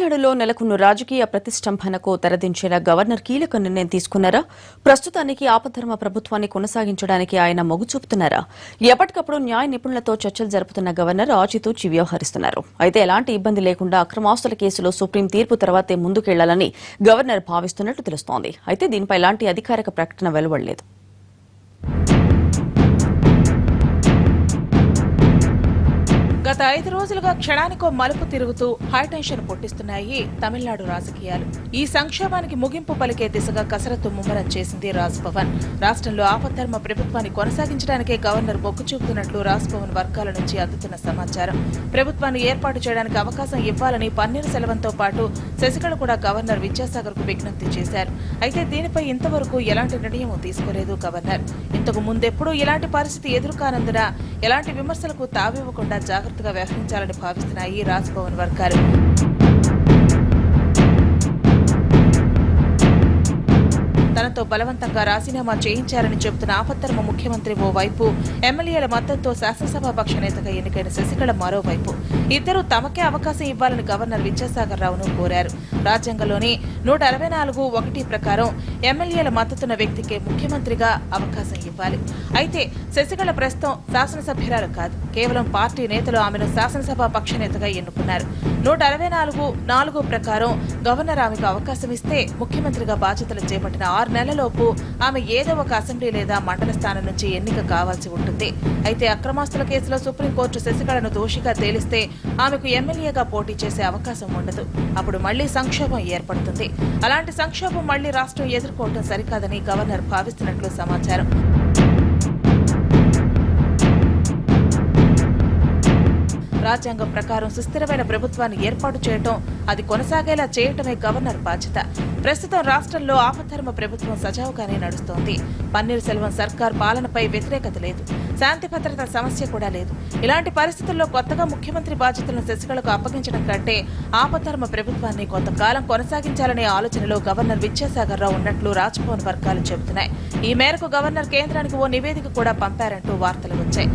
తమిళనాడులో నెలకొన్న రాజకీయ ప్రతిష్టంభనకు తెరదించేలా గవర్నర్ కీలక నిర్ణయం తీసుకున్నారా? ప్రస్తుతానికి ఆపద్ధర్మ ప్రభుత్వాన్ని కొనసాగించడానికి ఆయన మొగ్గు చూపుతున్నారా? ఎప్పటికప్పుడు న్యాయ నిపుణులతో చర్చలు జరుపుతున్న గవర్నర్ ఆచితూచి వ్యవహరిస్తున్నారు. అయితే ఎలాంటి ఇబ్బంది లేకుండా అక్రమాస్తుల కేసులో సుప్రీం తీర్పు తర్వాతే ముందుకెళ్లాలని గవర్నర్ భావిస్తున్నట్లు తెలుస్తోంది. అయితే దీనిపై ఎలాంటి అధికారిక ప్రకటన వెలువడలేదు. గత 5 రోజులుగా క్షణానికో మలుపు తిరుగుతూ హైటెన్షన్ పుట్టిస్తున్నాయి తమిళనాడు రాజకీయాలు. ఈ సంక్షోభానికి ముగింపు పలికే దిశగా కసరత్తు ముమ్మరం చేసింది రాజ్భవన్. రాష్ట్రంలో ఆపద్ధర్మ ప్రభుత్వాన్ని కొనసాగించడానికే గవర్నర్ మొగ్గు చూపుతున్నట్లు రాజ్భవన్ వర్గాల నుంచి అందుతున్న సమాచారం. ప్రభుత్వాన్ని ఏర్పాటు చేయడానికి అవకాశం ఇవ్వాలని పన్నీర్ సెల్వంతో పాటు శశికళ కూడా గవర్నర్ విద్యాసాగర్ కు విజ్ఞప్తి చేశారు. అయితే దీనిపై ఇంతవరకు ఎలాంటి నిర్ణయం తీసుకోలేదు గవర్నర్. ఇంతకు ముందెప్పుడూ ఇలాంటి పరిస్థితి ఎదురుకానందున ఎలాంటి విమర్శలకు తావివ్వకుండా జాగ్రత్తగా వ్యవహరించాలని భావిస్తున్నాయి రాజ్భవన్ వర్గాలు. తనతో బలవంతంగా రాజీనామా చేయించారని చెబుతున్న ఆపద్ధర్మ ముఖ్యమంత్రి ఓవైపు, ఎమ్మెల్యేల మద్దతుతో శాసనసభాపక్ష నేతగా ఎన్నికైన శశికళ మరోవైపు ఇద్దరూ తమకే అవకాశం ఇవ్వాలని గవర్నర్ విద్యాసాగర్ రావును కోరారు. రాజ్యాంగంలోని 164(1) ప్రకారం ఎమ్మెల్యేల మద్దతున్న వ్యక్తికే ముఖ్యమంత్రిగా అవకాశం ఇవ్వాలి. అయితే శశికళ ప్రస్తుతం శాసనసభ్యురాలు కాదు, కేవలం పార్టీ నేతలు ఆమెను శాసనసభాపక్ష నేతగా ఎన్నుకున్నారు. 164(4) ప్రకారం గవర్నర్ ఆమెకు అవకాశం ఇస్తే ముఖ్యమంత్రిగా బాధ్యతలు చేపట్టిన 6 నెలలలోపు ఆమె ఏదో ఒక అసెంబ్లీ లేదా మండల స్థానం నుంచి ఎన్నిక కావాల్సి ఉంటుంది. అయితే అక్రమాస్తుల కేసులో సుప్రీంకోర్టు శశికళను దోషిగా తేలిస్తే ఆమెకు ఎమ్మెల్యేగా పోటీ చేసే అవకాశం ఉండదు. అప్పుడు మళ్లీ సంక్షోభం ఏర్పడుతుంది. అలాంటి సంక్షోభం మళ్లీ రాష్ట్రం ఎదుర్కోవడం సరికాదని గవర్నర్ భావిస్తున్నట్లు సమాచారం. రాజ్యాంగం ప్రకారం సుస్థిరమైన ప్రభుత్వాన్ని ఏర్పాటు చేయటం, అది కొనసాగేలా చేయటమే గవర్నర్ బాధ్యత. ప్రస్తుతం రాష్ట్రంలో ఆపద్ధర్మ ప్రభుత్వం సజావుగానే నడుస్తోంది. పన్నీర్ సెల్వం సర్కార్ పాలనపై వ్యతిరేకత లేదు, శాంతి భద్రత సమస్య కూడా లేదు. ఇలాంటి పరిస్థితుల్లో కొత్తగా ముఖ్యమంత్రి బాధ్యతలను శశికళకు అప్పగించడం కంటే ఆపద్ధర్మ ప్రభుత్వాన్ని కొంతకాలం కొనసాగించాలనే ఆలోచనలో గవర్నర్ విద్యాసాగర్ రావు ఉన్నట్లు రాజ్భవన్ వర్గాలు చెబుతున్నాయి. ఈ మేరకు గవర్నర్ కేంద్రానికి ఓ నివేదిక కూడా పంపారంటూ వార్తలు వచ్చాయి.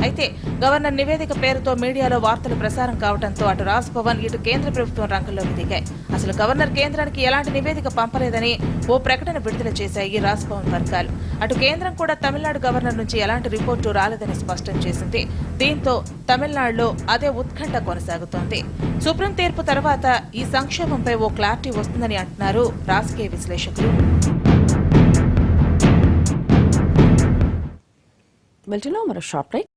అయితే గవర్నర్ నివేదిక పేరుతో మీడియాలో వార్తలు ప్రసారం కావడంతో అటు రాజ్భవన్, ఇటు కేంద్ర ప్రభుత్వం రంగంలోకి దిగాయి. అసలు గవర్నర్ కేంద్రానికి ఎలాంటి నివేదిక పంపలేదని ఓ ప్రకటన విడుదల చేశాయి రాజ్భవన్ వర్గాలు. అటు కేంద్రం కూడా తమిళనాడు గవర్నర్ నుంచి ఎలాంటి రిపోర్టు రాలేదని స్పష్టం చేసింది. దీంతో తమిళనాడులో అదే ఉత్కంఠ కొనసాగుతోంది. సుప్రీం తీర్పు తర్వాత ఈ సంక్షోభంపై ఓ క్లారిటీ వస్తుందని అంటున్నారు రాజకీయ విశ్లేషకులు. మరో షార్ట్ బ్రేక్.